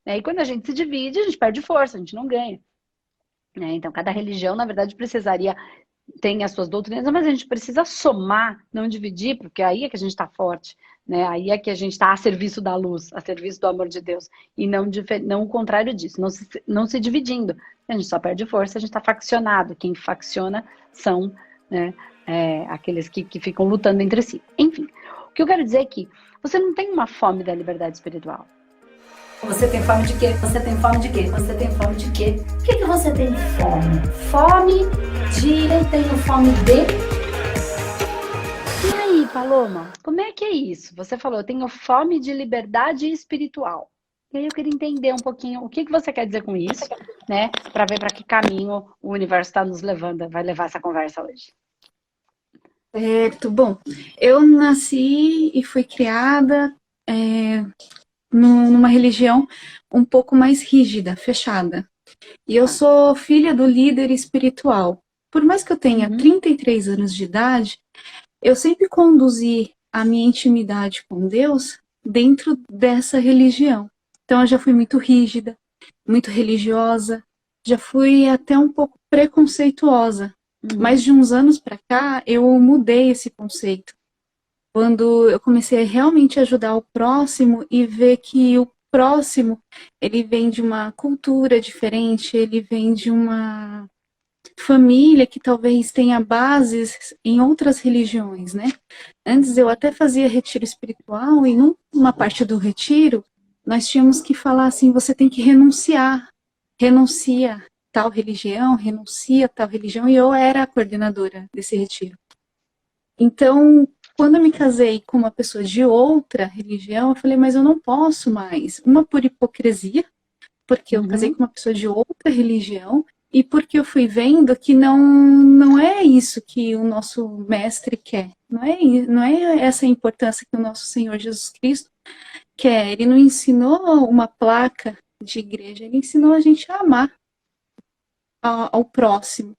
né? E quando a gente se divide, a gente perde força, a gente não ganha, né? Então, cada religião, na verdade, precisaria tem as suas doutrinas, mas a gente precisa somar, não dividir, porque aí é que a gente está forte, né? Aí é que a gente está a serviço da luz, a serviço do amor de Deus, e não o contrário disso, não se dividindo. A gente só perde força, a gente está faccionado. Quem facciona são, né, aqueles que ficam lutando entre si. Enfim, o que eu quero dizer é que você não tem uma fome da liberdade espiritual. Você tem fome de quê? Você tem fome de quê? Você tem fome de quê? O que, que você tem fome? Fome de... Eu tenho fome de... E aí, Paloma, como é que é isso? Você falou, eu tenho fome de liberdade espiritual. E aí eu queria entender um pouquinho o que você quer dizer com isso, né? Para ver para que caminho o universo está nos levando, vai levar essa conversa hoje. Certo. Bom, eu nasci e fui criada numa religião um pouco mais rígida, fechada. E eu Tá. sou filha do líder espiritual. Por mais que eu tenha Uhum. 33 anos de idade, eu sempre conduzi a minha intimidade com Deus dentro dessa religião. Então eu já fui muito rígida, muito religiosa, já fui até um pouco preconceituosa. Uhum. Mas de uns anos para cá eu mudei esse conceito. Quando eu comecei a realmente ajudar o próximo e ver que o próximo, ele vem de uma cultura diferente, ele vem de uma família que talvez tenha bases em outras religiões, né? Antes eu até fazia retiro espiritual e numa parte do retiro nós tínhamos que falar assim, você tem que renunciar, renuncia tal religião, renuncia tal religião, e eu era a coordenadora desse retiro. Então, quando eu me casei com uma pessoa de outra religião, eu falei, mas eu não posso mais. Uma por hipocrisia, porque eu casei Uhum. com uma pessoa de outra religião, e porque eu fui vendo que não é isso que o nosso mestre quer. Não é essa a importância que o nosso Senhor Jesus Cristo quer. Ele não ensinou uma placa de igreja, ele ensinou a gente a amar ao próximo.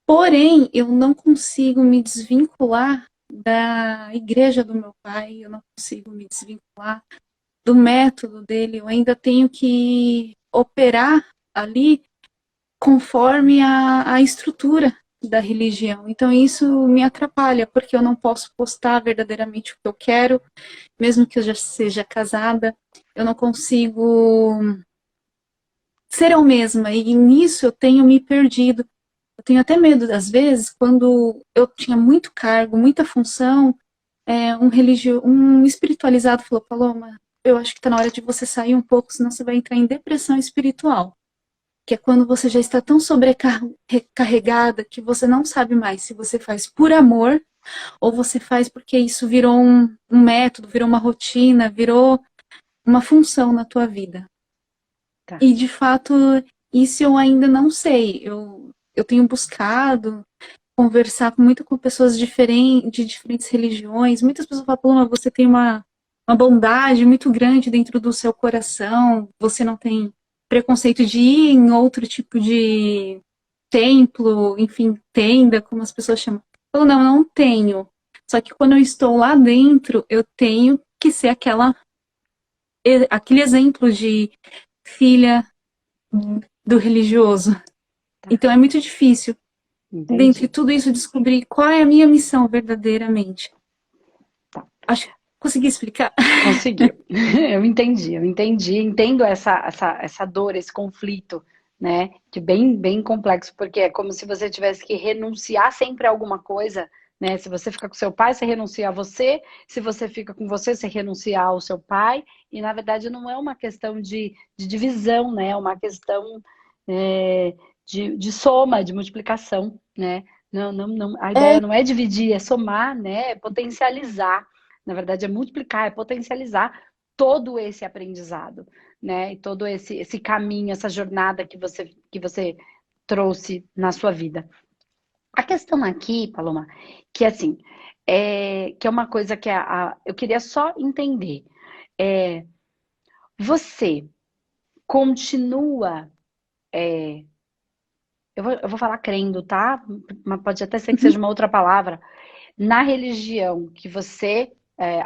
Porém, eu não consigo me desvincular da igreja do meu pai, eu não consigo me desvincular do método dele, eu ainda tenho que operar ali conforme a estrutura da religião. Então isso me atrapalha, porque eu não posso postar verdadeiramente o que eu quero, mesmo que eu já seja casada, eu não consigo ser eu mesma, e nisso eu tenho me perdido. Eu tenho até medo, às vezes, quando eu tinha muito cargo, muita função, um espiritualizado falou, Paloma, eu acho que está na hora de você sair um pouco, senão você vai entrar em depressão espiritual. Que é quando você já está tão sobrecarregada que você não sabe mais se você faz por amor ou você faz porque isso virou um método, virou uma rotina, virou uma função na tua vida. Tá. E, de fato, isso eu ainda não sei. Eu tenho buscado conversar muito com pessoas de diferentes religiões. Muitas pessoas falam, Paloma, você tem uma bondade muito grande dentro do seu coração, você não tem preconceito de ir em outro tipo de templo, enfim, tenda, como as pessoas chamam. Eu falo, não, não tenho. Só que quando eu estou lá dentro, eu tenho que ser aquele exemplo de filha do religioso. Tá. Então é muito difícil, dentre Entendi. tudo isso, descobrir qual é a minha missão verdadeiramente. Tá. Acho que consegui explicar. Conseguiu. Eu entendi, entendo essa dor, esse conflito, né? Que é bem complexo, porque é como se você tivesse que renunciar sempre a alguma coisa, né? Se você fica com seu pai, você renuncia a você, se você fica com você renuncia ao seu pai, e na verdade não é uma questão de divisão, né? É uma questão de soma, de multiplicação, né? Não, a É, ideia não é dividir, é somar, né? É potencializar. Na verdade, é multiplicar, é potencializar todo esse aprendizado, né? E todo esse caminho, essa jornada que você trouxe na sua vida. A questão aqui, Paloma, que assim, que é uma coisa que eu queria só entender. É, você continua, eu vou falar crendo, tá? Mas pode até ser que seja uma outra palavra, na religião que você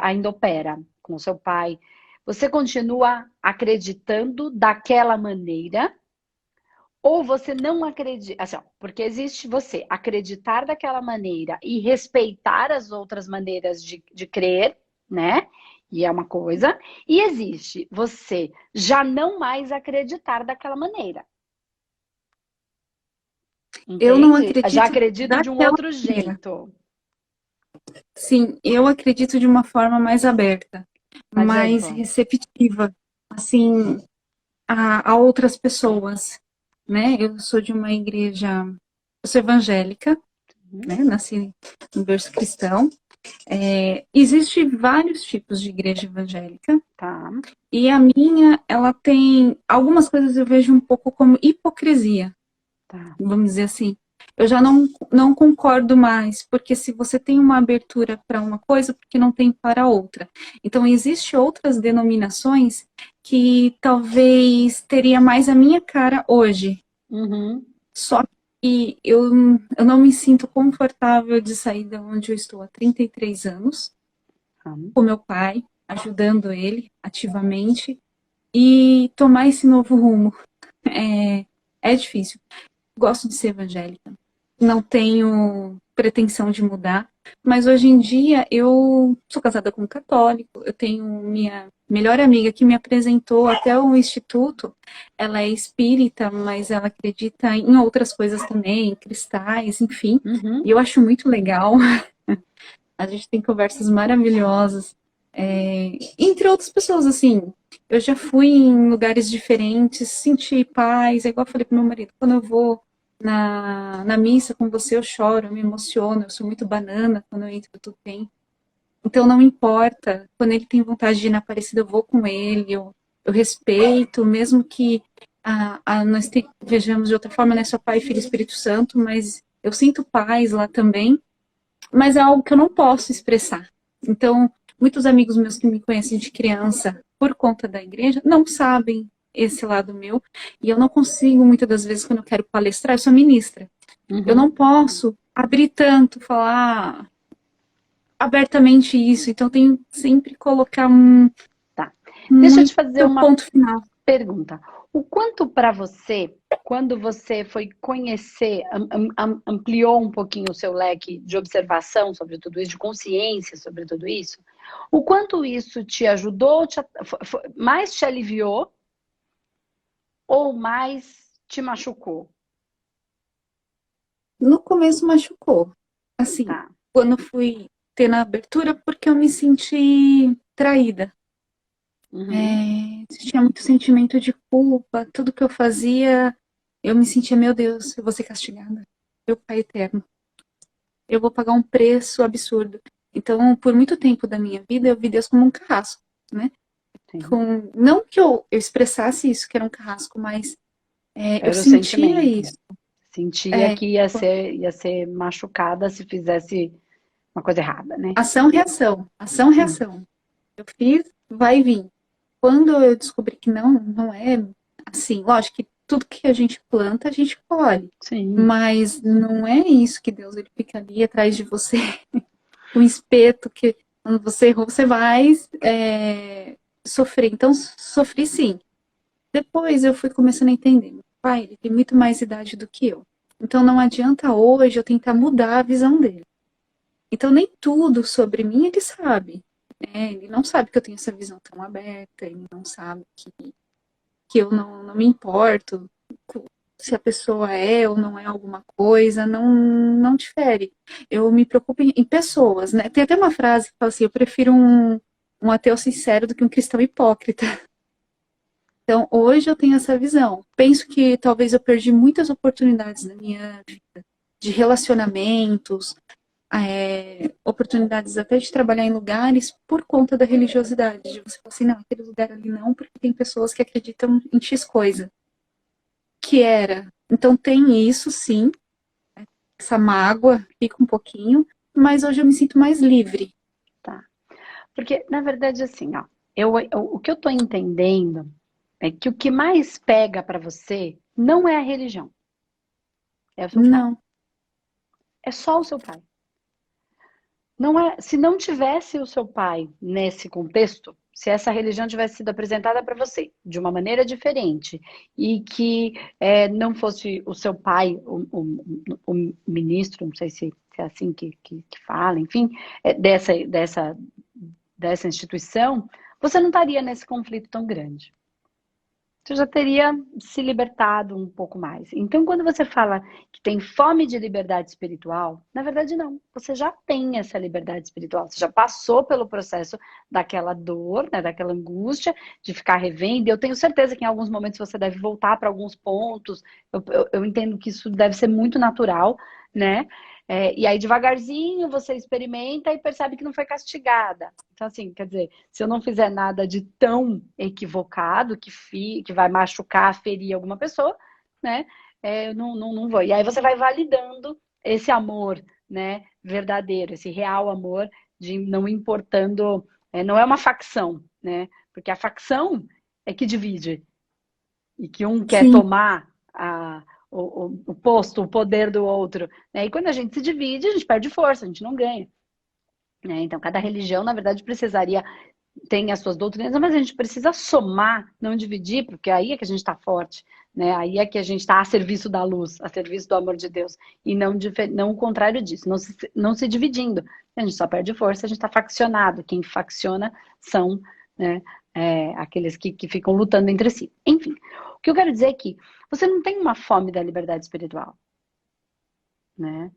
ainda opera com o seu pai. Você continua acreditando daquela maneira ou você não acredita? Assim, ó, porque existe você acreditar daquela maneira e respeitar as outras maneiras de crer, né? E é uma coisa. E existe você já não mais acreditar daquela maneira. Eu não Entende? Já acredito acredito de um daquela outro maneira. jeito. Sim, eu acredito de uma forma mais aberta, Mais mais ampla. receptiva, assim, a outras pessoas, né? Eu sou de uma igreja, eu sou evangélica, né? Nasci em berço cristão. Existe vários tipos de igreja evangélica, Tá. e a minha, ela tem algumas coisas eu vejo um pouco como hipocrisia, Tá. vamos dizer assim. Eu já não concordo mais, porque se você tem uma abertura para uma coisa, porque não tem para outra. Então, existem outras denominações que talvez teria mais a minha cara hoje. Uhum. Só que eu não me sinto confortável de sair de onde eu estou há 33 anos, com meu pai, ajudando ele ativamente, e tomar esse novo rumo. É difícil. Gosto de ser evangélica. Não tenho pretensão de mudar, mas hoje em dia eu sou casada com um católico, eu tenho minha melhor amiga que me apresentou até o instituto, ela é espírita, mas ela acredita em outras coisas também, cristais, enfim, e eu acho muito legal. A gente tem conversas maravilhosas, entre outras pessoas, assim, eu já fui em lugares diferentes, senti paz, é igual eu falei pro meu marido, quando eu vou na missa com você, eu choro, eu me emociono, eu sou muito banana quando eu entro tudo bem. Então não importa, quando ele tem vontade de ir na Aparecida, eu vou com ele, eu respeito, mesmo que nós vejamos de outra forma, não é só Pai, Filho e Espírito Santo, mas eu sinto paz lá também, mas é algo que eu não posso expressar. Então, muitos amigos meus que me conhecem de criança, por conta da igreja, não sabem esse lado meu, e eu não consigo, muitas das vezes, quando eu quero palestrar, eu sou ministra. Eu não posso abrir tanto, falar abertamente isso, então eu tenho que sempre colocar Tá. Deixa eu te fazer muito uma ponto final. pergunta. O quanto para você, quando você foi conhecer, ampliou um pouquinho o seu leque de observação sobre tudo isso, de consciência sobre tudo isso, o quanto isso te ajudou, mais te aliviou ou mais te machucou? No começo machucou, assim, Tá. quando eu fui ter na abertura, porque eu me senti traída. Tinha muito sentimento de culpa, tudo que eu fazia, eu me sentia, meu Deus, eu vou ser castigada. Meu Pai eterno. Eu vou pagar um preço absurdo. Então, por muito tempo da minha vida, eu vi Deus como um carrasco, né? Não que eu expressasse isso, que era um carrasco, mas eu Era o sentia sentimento. isso. Sentia que ia ser machucada se fizesse uma coisa errada, né? Ação-reação. Ação-reação. Eu fiz, vai vir. Quando eu descobri que não é assim, lógico que tudo que a gente planta, a gente colhe. Sim. Mas não é isso que Deus ele fica ali atrás de você, um espeto que quando você errou, você vai sofrer. Então, sofri sim. Depois eu fui começando a entender. Meu pai, ele tem muito mais idade do que eu. Então não adianta hoje eu tentar mudar a visão dele. Então nem tudo sobre mim ele sabe. Né? Ele não sabe que eu tenho essa visão tão aberta, ele não sabe que eu não me importo se a pessoa é ou não é alguma coisa, não difere. Eu me preocupo em pessoas, né? Tem até uma frase que fala assim, eu prefiro um ateu sincero do que um cristão hipócrita. Então, hoje eu tenho essa visão. Penso que talvez eu perdi muitas oportunidades na minha vida, de relacionamentos, oportunidades até de trabalhar em lugares por conta da religiosidade. De você falar assim, não, aquele lugar ali não, porque tem pessoas que acreditam em X coisa. Que era. Então tem isso, sim. Essa mágoa fica um pouquinho, mas hoje eu me sinto mais livre. Tá. Porque, na verdade, assim, ó, o que eu tô entendendo é que o que mais pega para você não é a religião. É o seu pai. Não. É só o seu pai. Não é, se não tivesse o seu pai nesse contexto, se essa religião tivesse sido apresentada para você de uma maneira diferente e que não fosse o seu pai, o ministro, não sei se é assim que fala, enfim, dessa instituição, você não estaria nesse conflito tão grande. Você já teria se libertado um pouco mais. Então, quando você fala que tem fome de liberdade espiritual, na verdade não. Você já tem essa liberdade espiritual. Você já passou pelo processo daquela dor, né, daquela angústia de ficar revendo. E eu tenho certeza que em alguns momentos você deve voltar para alguns pontos. Eu entendo que isso deve ser muito natural, né? E aí, devagarzinho, você experimenta e percebe que não foi castigada. Então, assim, quer dizer, se eu não fizer nada de tão equivocado que vai machucar, ferir alguma pessoa, né? Eu não vou. E aí você vai validando esse amor, né? Verdadeiro, esse real amor, de não importando. Não é uma facção, né? Porque a facção é que divide. E que um quer Sim. tomar o posto, o poder do outro. Né? E quando a gente se divide, a gente perde força, a gente não ganha. Né? Então, cada religião, na verdade, tem as suas doutrinas, mas a gente precisa somar, não dividir, porque aí é que a gente está forte. Né? Aí é que a gente está a serviço da luz, a serviço do amor de Deus. E não o contrário disso, não se dividindo. A gente só perde força, a gente está faccionado. Quem facciona são, né, aqueles que ficam lutando entre si. Enfim, o que eu quero dizer é que você não tem uma fome da liberdade espiritual. Né?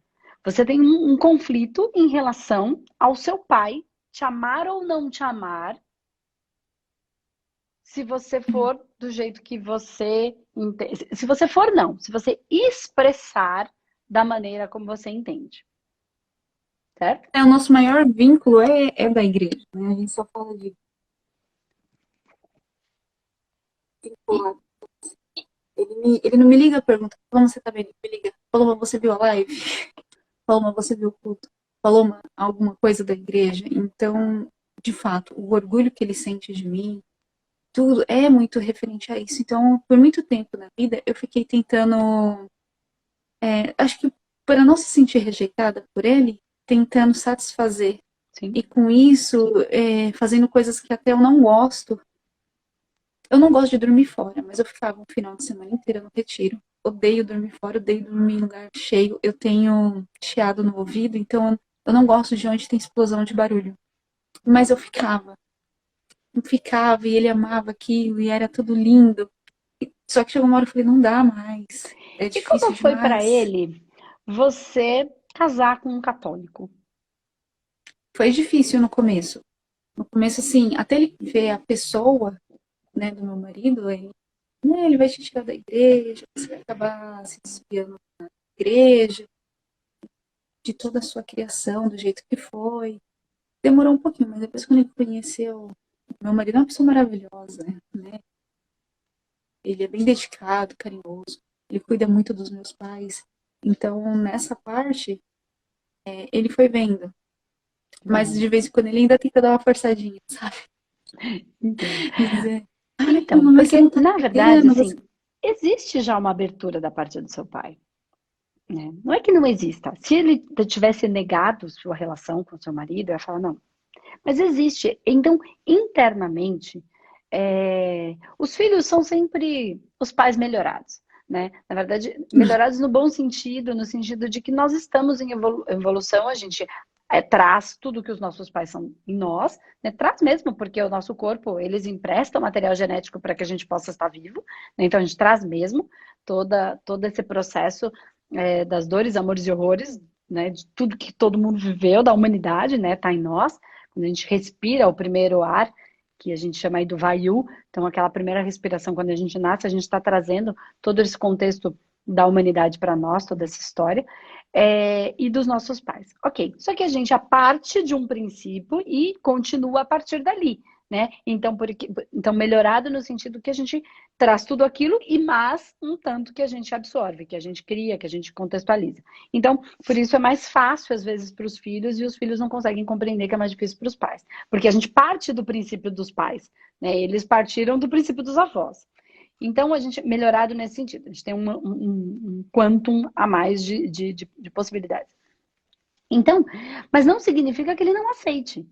Você tem um conflito em relação ao seu pai te amar ou não te amar, se você for do jeito que você entende. Se você for, não. Se você expressar da maneira como você entende. Certo? O nosso maior vínculo é da igreja, né? A gente só fala de vincular. Ele não me liga, pergunta, como você tá bem? Ele me liga, Paloma, você viu a live? Paloma, você viu o culto? Paloma, alguma coisa da igreja? Então, de fato, o orgulho que ele sente de mim, tudo é muito referente a isso. Então, por muito tempo na vida, eu fiquei tentando, acho que para não se sentir rejeitada por ele, tentando satisfazer. Sim. E com isso, fazendo coisas que até eu não gosto. Eu não gosto de dormir fora, mas eu ficava um final de semana inteira no retiro. Odeio dormir fora, odeio dormir em lugar cheio. Eu tenho chiado no ouvido, então eu não gosto de onde tem explosão de barulho. Mas eu ficava. E ele amava aquilo, e era tudo lindo. Só que chegou uma hora que eu falei, não dá mais. É difícil E como foi demais. para ele você casar com um católico? Foi difícil no começo. No começo, assim, até ele ver a pessoa, né, do meu marido, ele vai te tirar da igreja, você vai acabar se desviando da igreja, de toda a sua criação, do jeito que foi. Demorou um pouquinho, mas depois quando ele conheceu, meu marido é uma pessoa maravilhosa, né? Ele é bem dedicado, carinhoso, ele cuida muito dos meus pais. Então, nessa parte, ele foi vendo. Mas de vez em quando ele ainda tenta dar uma forçadinha, sabe? Dizer, então, porque na verdade, assim, existe já uma abertura da parte do seu pai. Né? Não é que não exista. Se ele tivesse negado sua relação com seu marido, eu ia falar, não. Mas existe. Então, internamente, os filhos são sempre os pais melhorados. Né? Na verdade, melhorados no bom sentido, no sentido de que nós estamos em evolução, a gente traz tudo que os nossos pais são em nós, né? Traz mesmo, porque o nosso corpo, eles emprestam material genético para que a gente possa estar vivo, né? Então a gente traz mesmo todo esse processo das dores, amores e horrores, né? De tudo que todo mundo viveu, da humanidade, né? Tá em nós. Quando a gente respira o primeiro ar, que a gente chama aí do Vayu, então aquela primeira respiração quando a gente nasce, a gente está trazendo todo esse contexto da humanidade para nós, toda essa história, e dos nossos pais. Ok, só que a gente parte de um princípio e continua a partir dali, né? Então, melhorado no sentido que a gente traz tudo aquilo e mais um tanto que a gente absorve, que a gente cria, que a gente contextualiza. Então, por isso é mais fácil às vezes para os filhos e os filhos não conseguem compreender que é mais difícil para os pais, porque a gente parte do princípio dos pais, né? Eles partiram do princípio dos avós. Então, a gente melhorado nesse sentido, a gente tem um quantum a mais de possibilidades. Então, mas não significa que ele não aceite.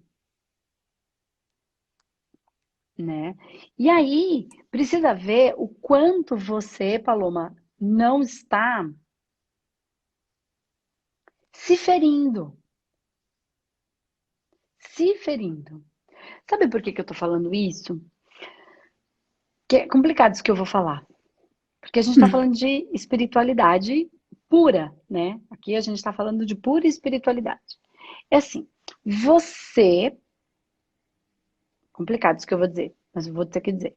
né? E aí, precisa ver o quanto você, Paloma, não está se ferindo. Se ferindo. Sabe por que que eu tô falando isso? Que é complicado isso que eu vou falar. Porque a gente está Hum, falando de espiritualidade pura, né? Aqui a gente está falando de pura espiritualidade. É assim, você. Complicado isso que eu vou dizer, mas eu vou ter que dizer.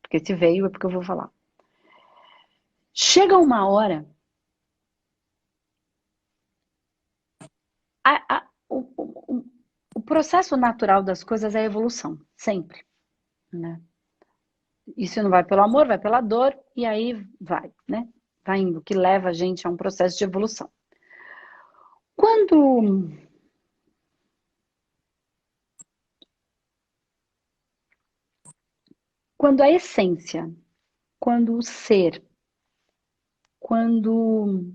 Porque se veio é porque eu vou falar. Chega uma hora. O processo natural das coisas é a evolução, sempre, né? Isso não vai pelo amor, vai pela dor, e aí vai, né? Vai indo, que leva a gente a um processo de evolução. Quando, quando a essência, quando o ser, quando.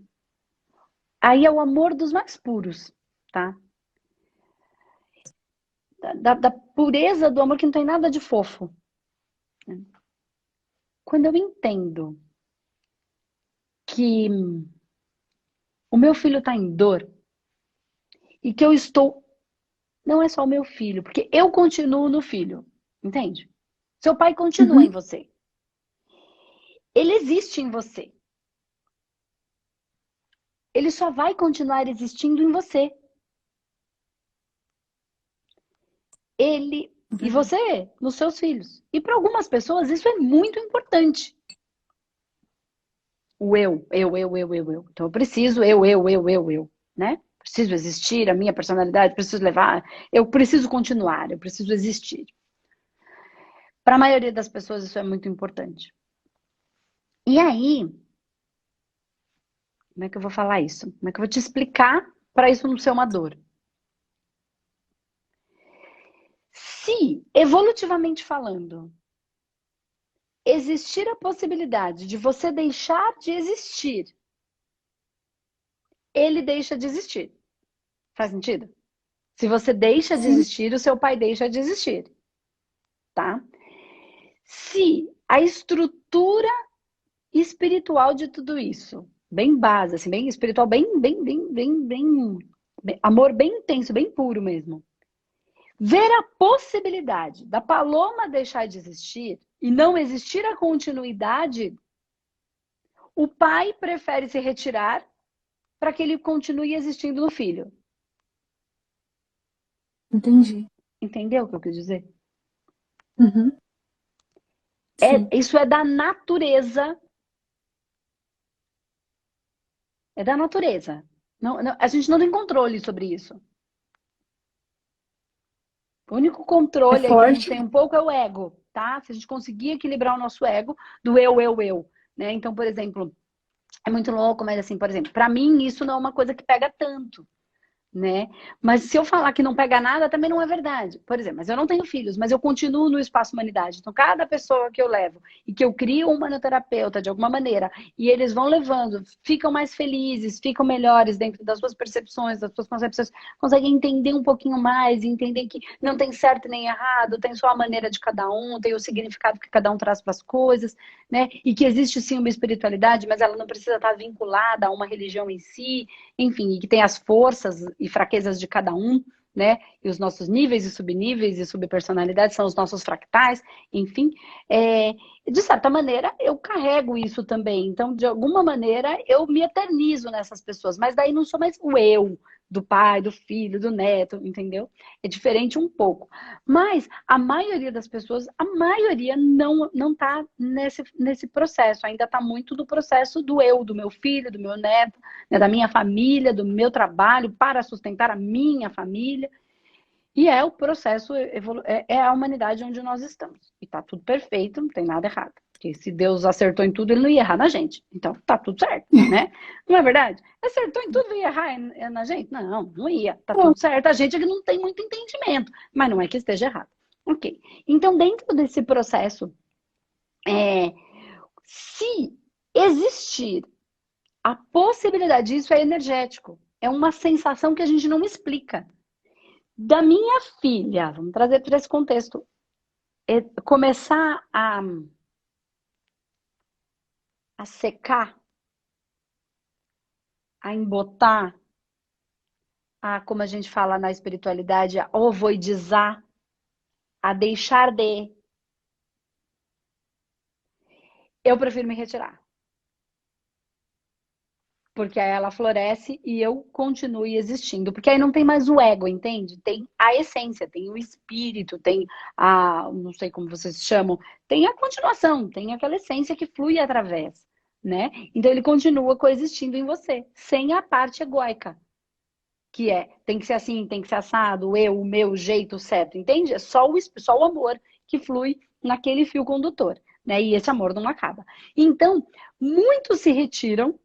Aí é o amor dos mais puros, tá? Da pureza do amor que não tem nada de fofo. Quando eu entendo que o meu filho está em dor e que eu estou. Não é só o meu filho, porque eu continuo no filho, entende? Seu pai continua em uhum, você. Ele existe em você. Ele só vai continuar existindo em você. Ele e verdade. você nos seus filhos. E para algumas pessoas isso é muito importante. O eu. Então eu preciso, eu, né? Preciso existir, a minha personalidade, preciso levar, eu preciso continuar, eu preciso existir. Para a maioria das pessoas isso é muito importante. E aí, como é que eu vou falar isso? Como é que eu vou te explicar para isso não ser uma dor? Se, evolutivamente falando, existir a possibilidade de você deixar de existir, ele deixa de existir. Faz sentido? Se você deixa de Sim, existir, o seu pai deixa de existir, tá? Se a estrutura espiritual de tudo isso, bem base, assim, bem espiritual, bem, amor bem intenso, bem puro mesmo. Ver a possibilidade da Paloma deixar de existir e não existir a continuidade, o pai prefere se retirar para que ele continue existindo no filho. entendi. Entendeu o que eu quis dizer? Uhum, sim. Isso é da natureza. É da natureza. A gente não tem controle sobre isso. O único É controle aí que a gente forte. tem um pouco é o ego, tá? Se a gente conseguir equilibrar o nosso ego do eu, né? Então, por exemplo, é muito louco, mas assim, por exemplo, para mim isso não é uma coisa que pega tanto, né? Mas se eu falar que não pega nada, também não é verdade. Por exemplo, mas eu não tenho filhos, mas eu continuo no espaço humanidade. Então, cada pessoa que eu levo e que eu crio um humanoterapeuta de alguma maneira, e eles vão levando, ficam mais felizes, ficam melhores dentro das suas percepções, das suas concepções, conseguem entender um pouquinho mais, entender que não tem certo nem errado, tem só a maneira de cada um, tem o significado que cada um traz para as coisas, né? E que existe sim uma espiritualidade, mas ela não precisa estar vinculada a uma religião em si, enfim, e que tem as forças e fraquezas de cada um, né? E os nossos níveis e subníveis e subpersonalidades são os nossos fractais, enfim. De certa maneira, eu carrego isso também. Então, de alguma maneira, eu me eternizo nessas pessoas. Mas daí não sou mais o eu do pai, do filho, do neto, entendeu? É diferente um pouco. Mas a maioria das pessoas, a maioria não tá nesse processo. Ainda está muito do processo do eu, do meu filho, do meu neto, né, da minha família, do meu trabalho para sustentar a minha família. E é o processo, é a humanidade onde nós estamos. E tá tudo perfeito, não tem nada errado. Porque se Deus acertou em tudo, ele não ia errar na gente. Então tá tudo certo, né? Não é verdade? Acertou em tudo, ia errar na gente? Não, não ia. Tá Bom, tudo certo. A gente é que não tem muito entendimento, mas não é que esteja errado. Ok. Então, dentro desse processo, se existir a possibilidade, isso é energético, é uma sensação que a gente não explica. Da minha filha, vamos trazer para esse contexto começar a secar, a embotar, como a gente fala na espiritualidade, a ovoidizar, a deixar de, eu prefiro me retirar. Porque aí ela floresce e eu continuo existindo. Porque aí não tem mais o ego, entende? Tem a essência, tem o espírito, tem não sei como vocês chamam, tem a continuação, tem aquela essência que flui através, né? Então ele continua coexistindo em você, sem a parte egóica, que tem que ser assim, tem que ser assado, o meu jeito certo, entende? É só o amor que flui naquele fio condutor, né? E esse amor não acaba. Então, muitos se retiram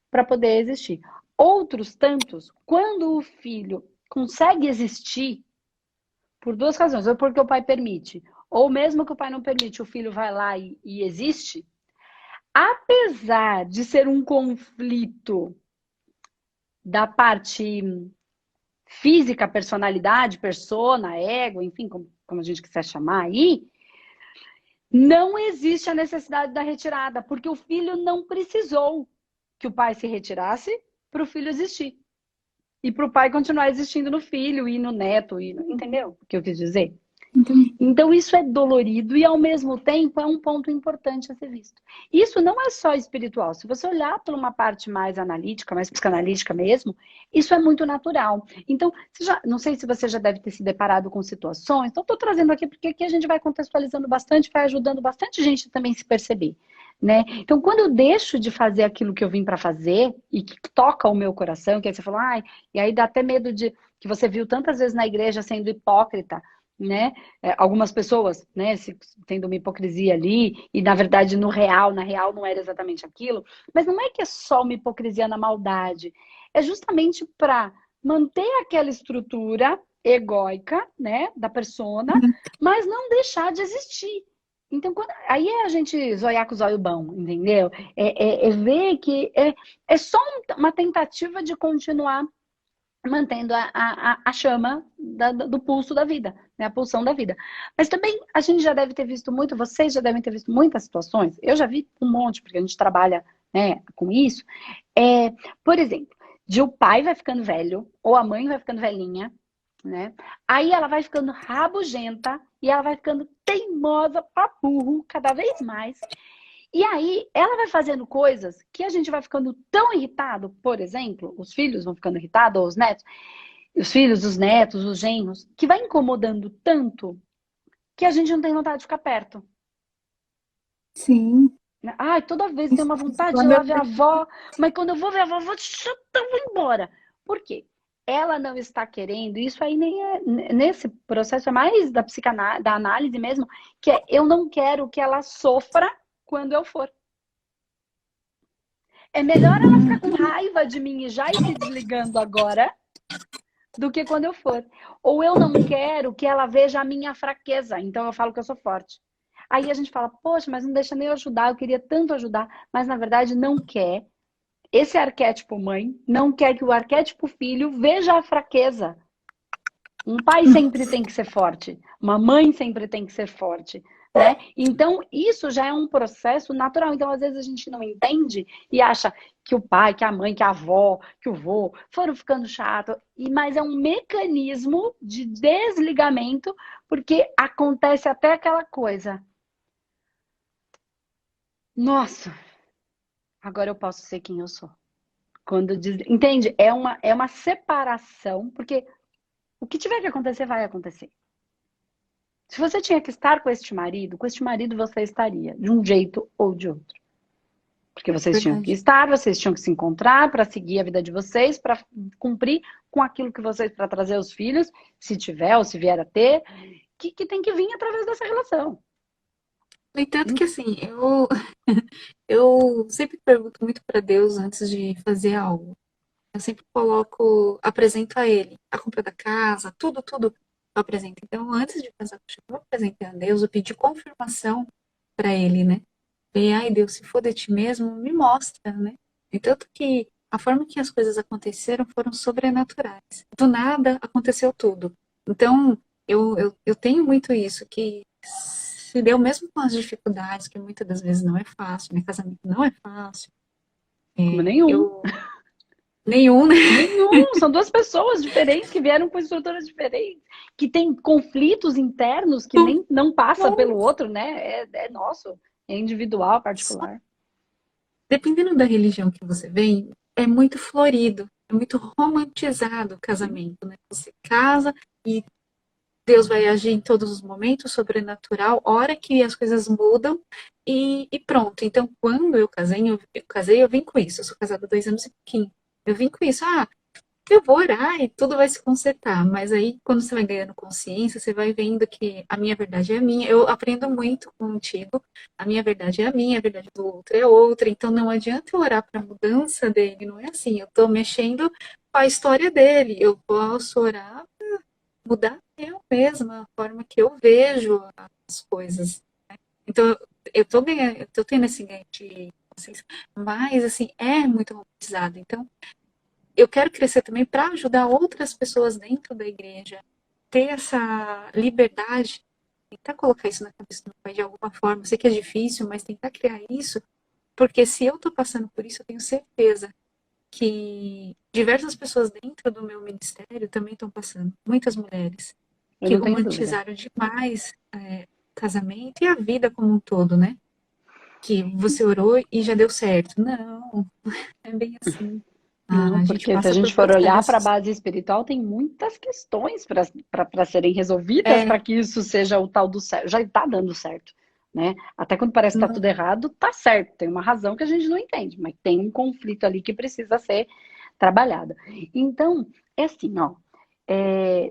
para poder existir. Outros tantos, quando o filho consegue existir, por duas razões, ou porque o pai permite, ou mesmo que o pai não permite, o filho vai lá e existe, apesar de ser um conflito da parte física, personalidade, persona, ego, enfim, como a gente quiser chamar aí, não existe a necessidade da retirada, porque o filho não precisou que o pai se retirasse para o filho existir. E para o pai continuar existindo no filho e no neto, entendeu o que eu quis dizer? Então isso é dolorido e ao mesmo tempo é um ponto importante a ser visto. Isso não é só espiritual. Se você olhar por uma parte mais analítica, mais psicanalítica mesmo, isso é muito natural. Então, não sei se você já deve ter se deparado com situações, então estou trazendo aqui porque aqui a gente vai contextualizando bastante, vai ajudando bastante gente também a se perceber. Né? Então, quando eu deixo de fazer aquilo que eu vim para fazer e que toca o meu coração, que aí você falou, e aí dá até medo de que você viu tantas vezes na igreja sendo hipócrita, né? Algumas pessoas, né, tendo uma hipocrisia ali, e na verdade na real não era exatamente aquilo, mas não é que é só uma hipocrisia na maldade, é justamente para manter aquela estrutura egóica, né, da persona, mas não deixar de existir. Então, aí é a gente zoiar com o zóio bom, entendeu? É ver que é só uma tentativa de continuar mantendo a chama do pulso da vida, né? A pulsão da vida. Mas também a gente já deve ter visto muito, vocês já devem ter visto muitas situações, eu já vi um monte, porque a gente trabalha, né, com isso. Por exemplo, o pai vai ficando velho, ou a mãe vai ficando velhinha, né? Aí ela vai ficando rabugenta e ela vai ficando teimosa pra burro cada vez mais. E aí ela vai fazendo coisas que a gente vai ficando tão irritado, por exemplo, os filhos vão ficando irritados, ou os netos, os filhos, os netos, os genros, que vai incomodando tanto que a gente não tem vontade de ficar perto. Sim. Toda vez tem uma vontade de ir lá ver a avó, mas quando eu vou ver a avó, eu vou embora. Por quê? Ela não está querendo, isso aí nem nesse processo é mais da análise mesmo, que eu não quero que ela sofra quando eu for. É melhor ela ficar com raiva de mim e já ir se desligando agora do que quando eu for. Ou eu não quero que ela veja a minha fraqueza, então eu falo que eu sou forte. Aí a gente fala, poxa, mas não deixa nem eu ajudar, eu queria tanto ajudar, mas na verdade não quer. Esse arquétipo mãe não quer que o arquétipo filho veja a fraqueza. Um pai sempre tem que ser forte, uma mãe sempre tem que ser forte. Né? Então, isso já é um processo natural. Então, às vezes, a gente não entende e acha que o pai, que a mãe, que a avó, que o vô foram ficando chato. Mas é um mecanismo de desligamento, porque acontece até aquela coisa. Nossa, agora eu posso ser quem eu sou. Entende? É uma separação, porque o que tiver que acontecer, vai acontecer. Se você tinha que estar com este marido você estaria, de um jeito ou de outro. Porque vocês tinham que estar, vocês tinham que se encontrar para seguir a vida de vocês, para cumprir com aquilo que vocês, para trazer os filhos, se tiver ou se vier a ter, que tem que vir através dessa relação. No entanto que assim, eu sempre pergunto muito para Deus antes de fazer algo. Eu sempre apresento a Ele a compra da casa, tudo eu apresento. Então, antes de pensar, eu apresentei a Deus, eu pedi confirmação para Ele, né? Falei, ai Deus, se for de ti mesmo, me mostra, né? No entanto que a forma que as coisas aconteceram foram sobrenaturais. Do nada aconteceu tudo. Então, eu tenho muito isso, que se deu mesmo com as dificuldades, que muitas das vezes não é fácil, né? Casamento não é fácil. Como nenhum. Nenhum, né? Nenhum. São duas pessoas diferentes que vieram com estruturas diferentes, que têm conflitos internos que nem não passa pelo outro, né? É nosso, é individual, particular. Dependendo da religião que você vem, é muito florido, é muito romantizado o casamento, né? Você casa e Deus vai agir em todos os momentos, sobrenatural, hora que as coisas mudam e pronto. Então, quando eu vim com isso. Eu sou casada há 2 anos e pouquinho. Eu vim com isso. Eu vou orar e tudo vai se consertar. Mas aí, quando você vai ganhando consciência, você vai vendo que a minha verdade é a minha. Eu aprendo muito contigo. A minha verdade é a minha, a verdade do outro é outra. Então, não adianta eu orar para a mudança dele. Não é assim. Eu estou mexendo com a história dele. Eu posso orar para mudar eu mesma, a forma que eu vejo as coisas. Então, eu tô ganhando, eu tô tendo esse ganho de consciência, mas, assim, é muito romantizado. Então, eu quero crescer também para ajudar outras pessoas dentro da igreja, ter essa liberdade, tentar colocar isso na cabeça do meu pai de alguma forma. Eu sei que é difícil, mas tentar criar isso, porque se eu tô passando por isso, eu tenho certeza que diversas pessoas dentro do meu ministério também estão passando, muitas mulheres, Eu que não tenho dúvida. romantizaram demais casamento e a vida como um todo, né? Que você orou e já deu certo. Não, é bem assim. Não, A gente porque se a passa por gente for olhar para a processos. base espiritual, tem muitas questões para serem resolvidas É, para que isso seja o tal do certo. Já está dando certo, né? Até quando parece que está não, tudo errado, tá certo. Tem uma razão que a gente não entende, mas tem um conflito ali que precisa ser trabalhado. Então, é assim, ó.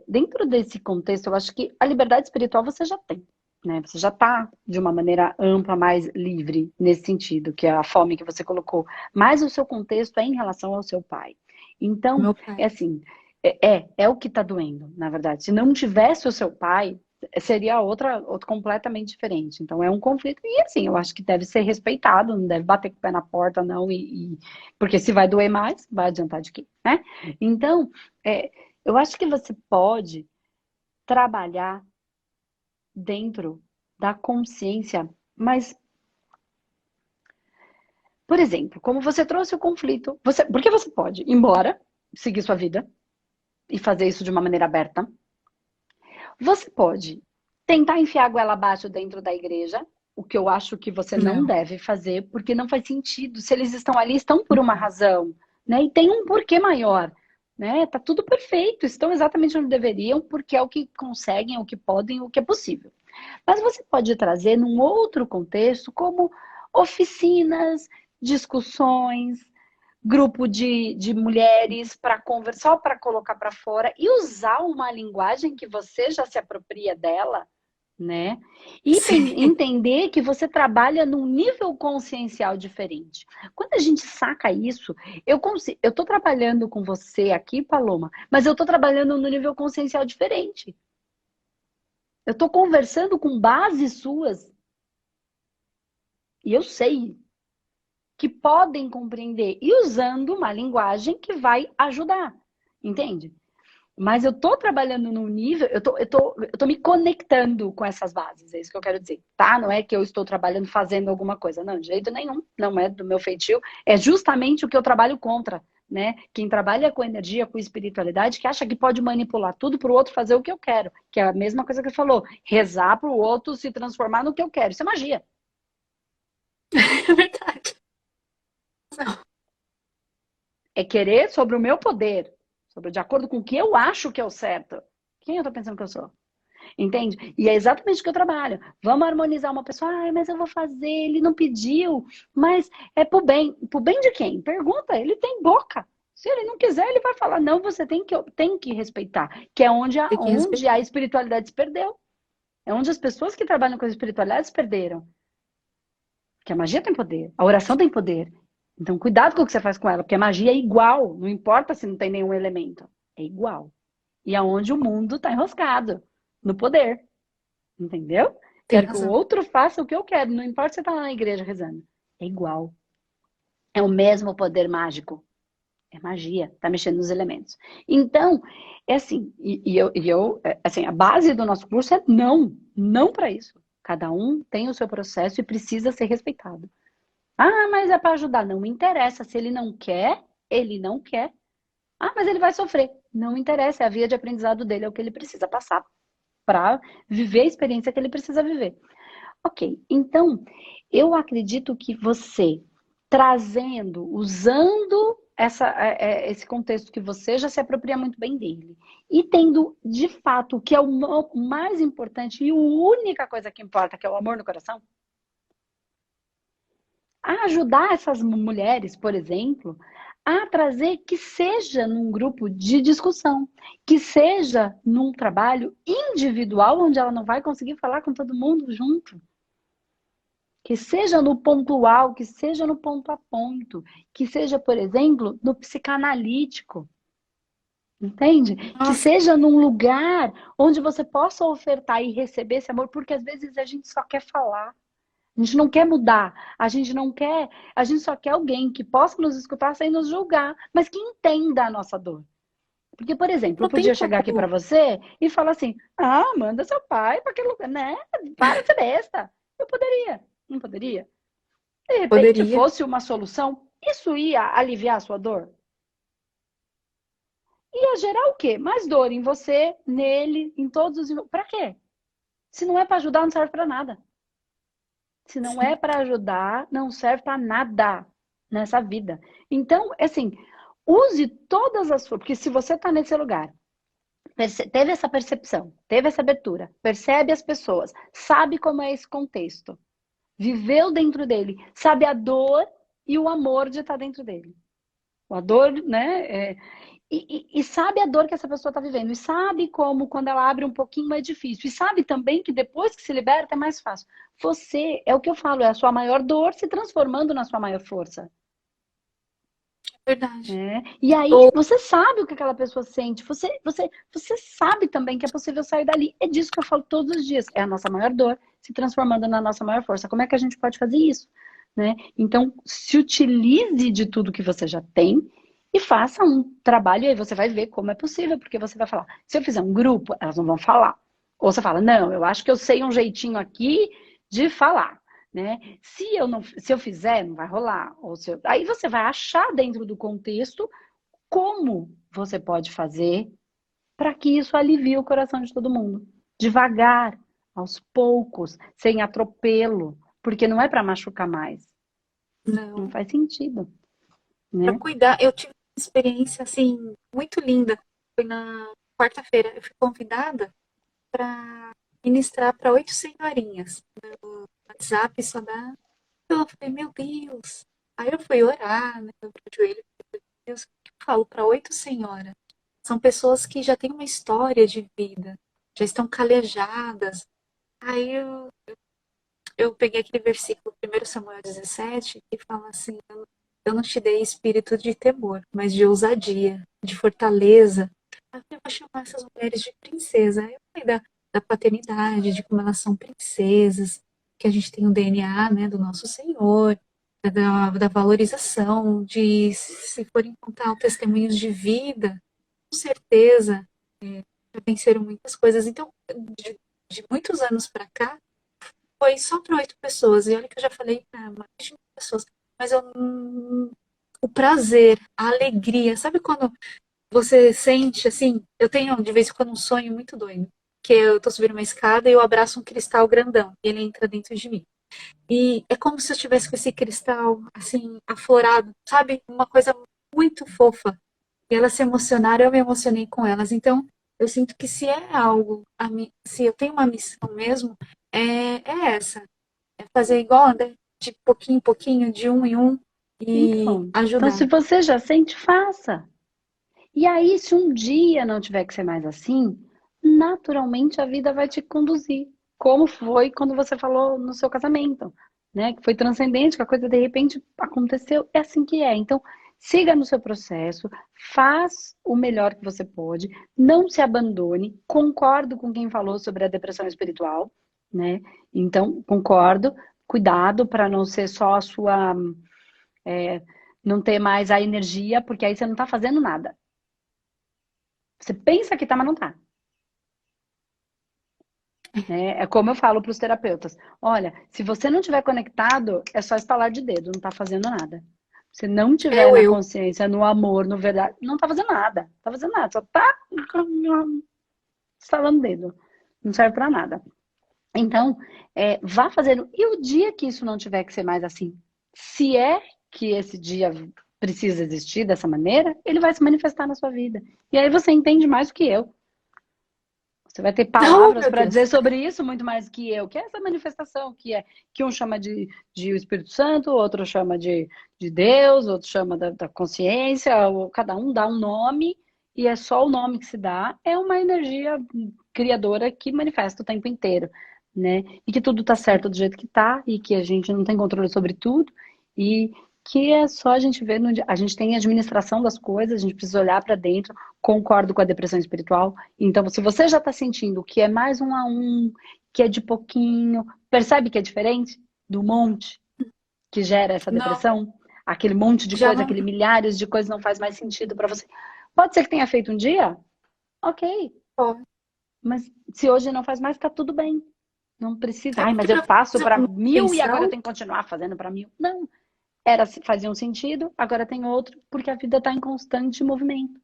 Dentro desse contexto, eu acho que a liberdade espiritual você já tem. Né? Você já está de uma maneira ampla, mais livre nesse sentido, que é a fome que você colocou. Mas o seu contexto é em relação ao seu pai. Então, meu é pai. assim, é o que está doendo, na verdade. Se não tivesse o seu pai, seria outro completamente diferente. Então, é um conflito. E assim, eu acho que deve ser respeitado, não deve bater com o pé na porta, não. Porque se vai doer mais, vai adiantar de quê? Né? Então, eu acho que você pode trabalhar dentro da consciência, mas, por exemplo, como você trouxe o conflito, porque você pode ir embora, seguir sua vida e fazer isso de uma maneira aberta. Você pode tentar enfiar a goela abaixo dentro da igreja, o que eu acho que você não Não, deve fazer, porque não faz sentido. Se eles estão ali, estão por uma razão, né? E tem um porquê maior, né? Tá tudo perfeito, estão exatamente onde deveriam, porque é o que conseguem, o que podem, o que é possível. Mas você pode trazer num outro contexto, como oficinas, discussões, grupo de mulheres para conversar, para colocar para fora e usar uma linguagem que você já se apropria dela, né? E sim. entender que você trabalha num nível consciencial diferente. Quando a gente saca isso, eu tô trabalhando com você aqui, Paloma, mas eu tô trabalhando no nível consciencial diferente. Eu tô conversando com bases suas e eu sei que podem compreender e usando uma linguagem que vai ajudar, entende? Mas eu tô trabalhando num nível, eu tô me conectando com essas bases, é isso que eu quero dizer, tá? Não é que eu estou trabalhando fazendo alguma coisa, não, de jeito nenhum, não é do meu feitio, é justamente o que eu trabalho contra, né? Quem trabalha com energia, com espiritualidade, que acha que pode manipular tudo para o outro fazer o que eu quero, que é a mesma coisa que ele falou, rezar para o outro se transformar no que eu quero, isso é magia. É verdade. Não. É querer sobre o meu poder, de acordo com o que eu acho que é o certo. Quem eu tô pensando que eu sou? Entende? E é exatamente o que eu trabalho. Vamos harmonizar uma pessoa, mas eu vou fazer, ele não pediu, mas é pro bem de quem? Pergunta, ele tem boca. Se ele não quiser, ele vai falar, não, você tem que respeitar, que é Tem que onde a respeitar. espiritualidade se perdeu. É onde as pessoas que trabalham com a espiritualidade se perderam. Porque a magia tem poder, a oração tem poder. Então, cuidado com o que você faz com ela, porque a magia é igual, não importa se não tem nenhum elemento. É igual. E é onde o mundo está enroscado, no poder. Entendeu? Tem Quero que o razão. outro faça o que eu quero, não importa se você está na igreja rezando. É igual. É o mesmo poder mágico. É magia, tá mexendo nos elementos. Então, é assim, assim, a base do nosso curso é não para isso. Cada um tem o seu processo e precisa ser respeitado. Ah, mas é para ajudar. Não me interessa. Se ele não quer, ele não quer. Ah, mas ele vai sofrer. Não interessa, é a via de aprendizado dele, é o que ele precisa passar para viver a experiência que ele precisa viver. Ok, então, eu acredito que você trazendo, usando esse contexto que você já se apropria muito bem dele, e tendo, de fato, o que é o mais importante e a única coisa que importa, que é o amor no coração, a ajudar essas mulheres, por exemplo, a trazer que seja num grupo de discussão, que seja num trabalho individual, onde ela não vai conseguir falar com todo mundo junto. Que seja no pontual, que seja no ponto a ponto, que seja, por exemplo, no psicanalítico. Entende? Que Nossa, seja num lugar onde você possa ofertar e receber esse amor, porque às vezes a gente só quer falar. A gente não quer mudar, a gente não quer, a gente só quer alguém que possa nos escutar sem nos julgar, mas que entenda a nossa dor. Porque, por exemplo, eu não tem podia chegar aqui para como. você e falar assim: ah, manda seu pai para aquele lugar, né? Para de ser besta. Eu poderia, não poderia? De repente Poderia. fosse uma solução, isso ia aliviar a sua dor? Ia gerar o quê? Mais dor em você, nele, em todos os. Para quê? Se não é para ajudar, não serve para nada. Se não é Sim. para ajudar, não serve para nada nessa vida. Então, assim, use todas as forças, porque se você está nesse lugar, teve essa percepção, teve essa abertura, percebe as pessoas, sabe como é esse contexto, viveu dentro dele, sabe a dor e o amor de estar dentro dele. A dor, né? E sabe a dor que essa pessoa está vivendo. E sabe como, quando ela abre um pouquinho, é difícil. E sabe também que depois que se liberta, é mais fácil. Você, é o que eu falo, é a sua maior dor se transformando na sua maior força. Verdade. E aí Ou, você sabe o que aquela pessoa sente. Você sabe também que é possível sair dali. É disso que eu falo todos os dias. É a nossa maior dor se transformando na nossa maior força. Como é que a gente pode fazer isso? Né? Então, se utilize de tudo que você já tem e faça um trabalho e aí você vai ver como é possível, porque você vai falar, se eu fizer um grupo, elas não vão falar. Ou você fala, não, eu acho que eu sei um jeitinho aqui de falar. Né? Se eu fizer, não vai rolar. Aí você vai achar dentro do contexto como você pode fazer para que isso alivie o coração de todo mundo. Devagar, aos poucos, sem atropelo, porque não é para machucar mais. Não não, faz sentido, para né? cuidar, eu tive uma experiência, assim, muito linda. Foi na quarta-feira, eu fui convidada para ministrar para 8 senhorinhas. No WhatsApp só dá. Eu falei, meu Deus. Aí eu fui orar, né? Eu joelho, meu Deus, o que eu falo para 8 senhoras? São pessoas que já têm uma história de vida, já estão calejadas. Aí eu peguei aquele versículo, 1 Samuel 17, que fala assim: eu não te dei espírito de temor, mas de ousadia, de fortaleza. Aí eu vou chamar essas mulheres de princesa. Aí eu falei da paternidade, de como elas são princesas, que a gente tem o DNA, né, do nosso Senhor, da valorização, de se forem contar testemunhos de vida, com certeza já venceram muitas coisas. Então, de muitos anos para cá, foi só para 8 pessoas. E olha que eu já falei para mais de 1 pessoas. Mas o prazer, a alegria, sabe quando você sente assim? Eu tenho de vez em quando um sonho muito doido. Que eu tô subindo uma escada e eu abraço um cristal grandão. E ele entra dentro de mim. E é como se eu estivesse com esse cristal, assim, aflorado, sabe? Uma coisa muito fofa. E elas se emocionaram, eu me emocionei com elas. Então, eu sinto que se é algo, se eu tenho uma missão mesmo, é essa. É fazer igual, né? De pouquinho em pouquinho, de um em um, e Então, ajudar. se você já sente, faça. E aí, se um dia não tiver que ser mais assim, naturalmente a vida vai te conduzir. Como foi quando você falou no seu casamento, né? Que foi transcendente, que a coisa de repente aconteceu. É assim que é. Então, siga no seu processo, faz o melhor que você pode, não se abandone. Concordo com quem falou sobre a depressão espiritual, né? Então, concordo. Cuidado para não ser só a sua não ter mais a energia, porque aí você não tá fazendo nada. Você pensa que tá, mas não tá. É como eu falo para os terapeutas. Olha, se você não estiver conectado, é só estalar de dedo, não tá fazendo nada. Se não tiver na consciência, no amor, no verdade, não tá fazendo nada. Não tá fazendo nada, só tá estalando o dedo. Não serve para nada. Então, vá fazendo. E o dia que isso não tiver que ser mais assim, se é que esse dia precisa existir dessa maneira, ele vai se manifestar na sua vida. E aí você entende mais do que eu. Você vai ter palavras para dizer sobre isso muito mais que eu, que é essa manifestação, que um chama de o Espírito Santo, outro chama de Deus, outro chama da consciência, ou cada um dá um nome, e é só o nome que se dá, é uma energia criadora que manifesta o tempo inteiro, né? E que tudo tá certo do jeito que tá, e que a gente não tem controle sobre tudo, e que é só a gente ver, a gente tem administração das coisas, a gente precisa olhar para dentro. Concordo com a depressão espiritual. Então, se você já está sentindo que é mais 1 a 1, que é de pouquinho, percebe que é diferente do monte que gera essa depressão? Não. Aquele monte de coisa, aquele milhares de coisas não faz mais sentido para você. Pode ser que tenha feito um dia? Ok. Mas se hoje não faz mais, tá tudo bem. Não precisa. Ai, mas eu faço para 1000 e agora eu tenho que continuar fazendo para 1000. Não. Fazia um sentido, agora tem outro, porque a vida está em constante movimento.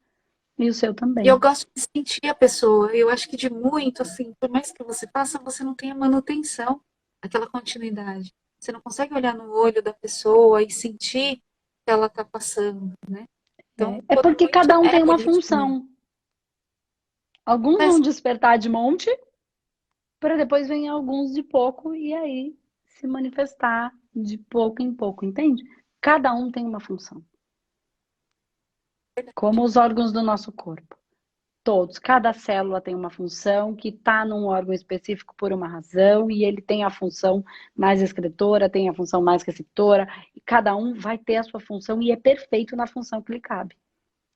E o seu também. E eu gosto de sentir a pessoa. Eu acho que de muito, assim, por mais que você faça, você não tem a manutenção, aquela continuidade. Você não consegue olhar no olho da pessoa e sentir que ela está passando, né? Então, porque cada um tem uma função. Alguns vão despertar de monte, para depois vem alguns de pouco, e aí se manifestar de pouco em pouco, entende? Cada um tem uma função. Como os órgãos do nosso corpo. Todos, cada célula tem uma função que está num órgão específico por uma razão, e ele tem a função mais excretora, tem a função mais receptora, e cada um vai ter a sua função e é perfeito na função que lhe cabe.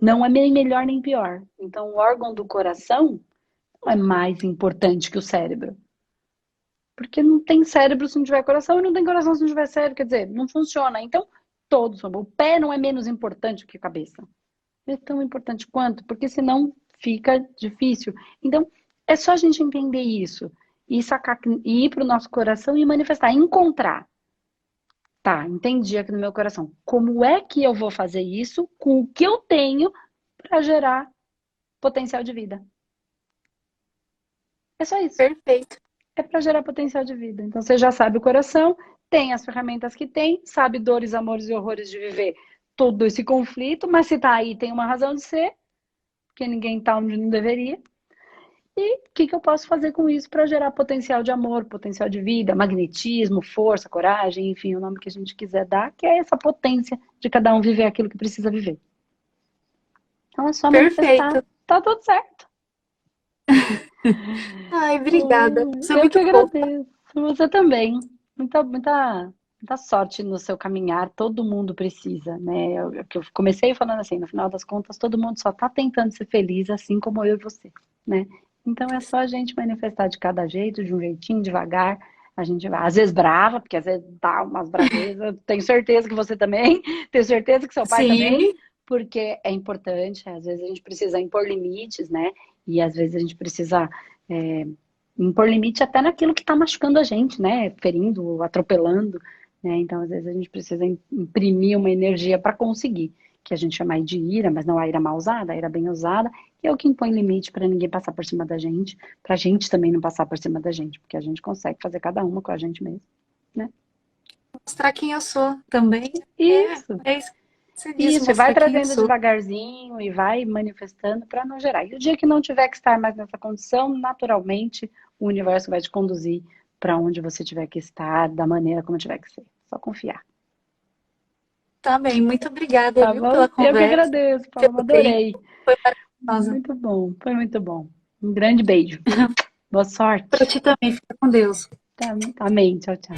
Não é nem melhor nem pior. Então, o órgão do coração não é mais importante que o cérebro. Porque não tem cérebro se não tiver coração, e não tem coração se não tiver cérebro. Quer dizer, não funciona. Então, todos. O pé não é menos importante que a cabeça. É tão importante quanto, porque senão fica difícil. Então, é só a gente entender isso. E sacar, e ir para o nosso coração e manifestar, encontrar. Tá, entendi aqui no meu coração. Como é que eu vou fazer isso com o que eu tenho para gerar potencial de vida? É só isso. Perfeito. É para gerar potencial de vida. Então você já sabe o coração, tem as ferramentas que tem, sabe dores, amores e horrores de viver todo esse conflito, mas se tá aí tem uma razão de ser, porque ninguém tá onde não deveria. E o que eu posso fazer com isso para gerar potencial de amor, potencial de vida, magnetismo, força, coragem, enfim, o nome que a gente quiser dar, que é essa potência de cada um viver aquilo que precisa viver. Então é só manifestar, tá tudo certo. Ai, obrigada. Você é eu muito que agradeço. Você também. Muita sorte no seu caminhar. Todo mundo precisa, né? Eu comecei falando assim, no final das contas, todo mundo só tá tentando ser feliz, assim como eu e você, né? Então é só a gente manifestar de cada jeito, de um jeitinho, devagar. A gente vai, às vezes brava, porque às vezes dá umas bravezas. Tenho certeza que você também, tenho certeza que seu pai também, porque é importante. Às vezes a gente precisa impor limites, né? E às vezes a gente precisa impor limite até naquilo que está machucando a gente, né? Ferindo, atropelando, né? Então às vezes a gente precisa imprimir uma energia para conseguir, que a gente chama aí de ira, mas não a ira mal usada, a ira bem usada, que é o que impõe limite para ninguém passar por cima da gente, para a gente também não passar por cima da gente, porque a gente consegue fazer cada uma com a gente mesmo, né? Mostrar quem eu sou também. Isso. É isso. Isso, e vai trazendo devagarzinho e vai manifestando para não gerar. E o dia que não tiver que estar mais nessa condição, naturalmente o universo vai te conduzir para onde você tiver que estar, da maneira como tiver que ser. Só confiar. Tá bem, muito obrigada, viu, pela conversa. Eu que agradeço, Paloma, adorei. Foi maravilhosa. Muito bom, foi muito bom. Um grande beijo. Boa sorte. Para ti também, fica com Deus. Amém, tchau, tchau.